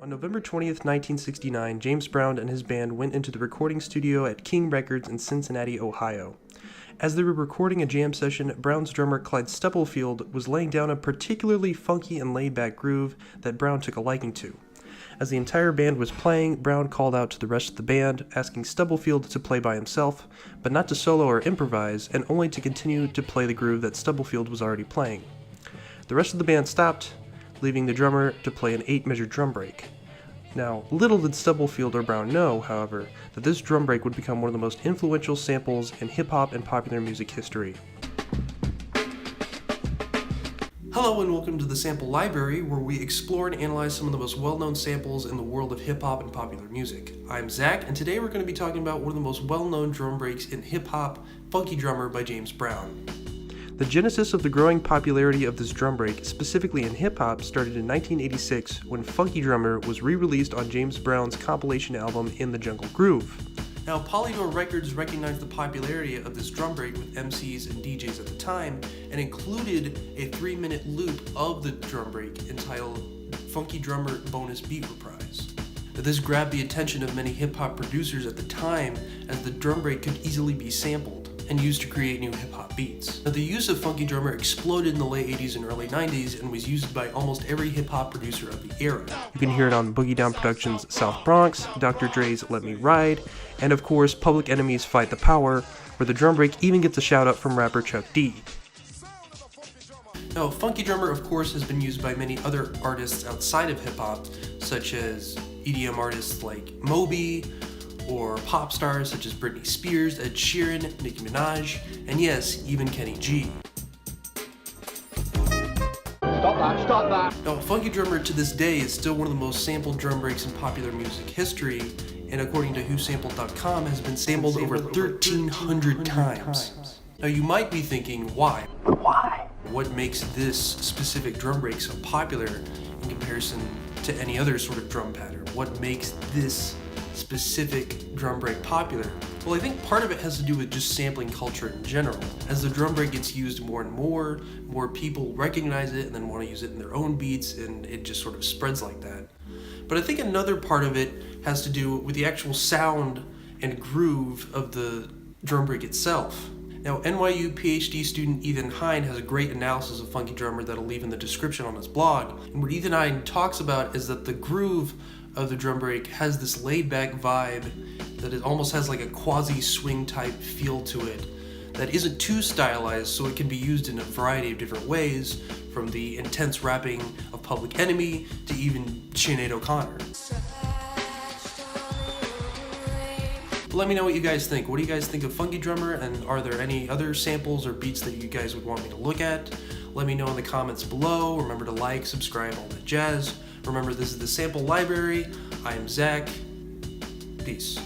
On November 20th, 1969, James Brown and his band went into the recording studio at King Records in Cincinnati, Ohio. As they were recording a jam session, Brown's drummer Clyde Stubblefield was laying down a particularly funky and laid-back groove that Brown took a liking to. As the entire band was playing, Brown called out to the rest of the band, asking Stubblefield to play by himself, but not to solo or improvise, and only to continue to play the groove that Stubblefield was already playing. The rest of the band stopped, leaving the drummer to play an 8-measure drum break. Now, little did Stubblefield or Brown know, however, that this drum break would become one of the most influential samples in hip-hop and popular music history. Hello and welcome to the Sample Library, where we explore and analyze some of the most well-known samples in the world of hip-hop and popular music. I'm Zach, and today we're going to be talking about one of the most well-known drum breaks in hip-hop, Funky Drummer by James Brown. The genesis of the growing popularity of this drum break, specifically in hip-hop, started in 1986 when Funky Drummer was re-released on James Brown's compilation album In the Jungle Groove. Now, Polydor Records recognized the popularity of this drum break with MCs and DJs at the time and included a 3-minute loop of the drum break entitled Funky Drummer Bonus Beat Reprise. This grabbed the attention of many hip-hop producers at the time, as the drum break could easily be sampled and used to create new hip-hop beats. Now, the use of Funky Drummer exploded in the late 80s and early 90s and was used by almost every hip-hop producer of the era. You can hear it on Boogie Down Productions' South Bronx, Dr. Dre's Let Me Ride, and of course Public Enemy's Fight the Power, where the drum break even gets a shout-out from rapper Chuck D. Now, Funky Drummer, of course, has been used by many other artists outside of hip-hop, such as EDM artists like Moby, or pop stars such as Britney Spears, Ed Sheeran, Nicki Minaj, and yes, even Kenny G. Stop that. Now, Funky Drummer to this day is still one of the most sampled drum breaks in popular music history, and according to WhoSampled.com, has been sampled over 1,300 times. Now, you might be thinking, why? Why? What makes this specific drum break so popular in comparison to any other sort of drum pattern? What makes this specific drum break popular? Well, I think part of it has to do with just sampling culture in general. As the drum break gets used more and more people recognize it and then want to use it in their own beats, and it just sort of spreads like that. But I think another part of it has to do with the actual sound and groove of the drum break itself. Now, NYU PhD student Ethan Hein has a great analysis of Funky Drummer that I'll leave in the description on his blog. And what Ethan Hein talks about is that the groove of the drum break has this laid-back vibe that it almost has like a quasi-swing type feel to it that isn't too stylized, so it can be used in a variety of different ways, from the intense rapping of Public Enemy to even Sinead O'Connor. Let me know what you guys think. What do you guys think of Funky Drummer, and are there any other samples or beats that you guys would want me to look at? Let me know in the comments below. Remember to like, subscribe, all that jazz. Remember, this is the Sample Library. I am Zach. Peace.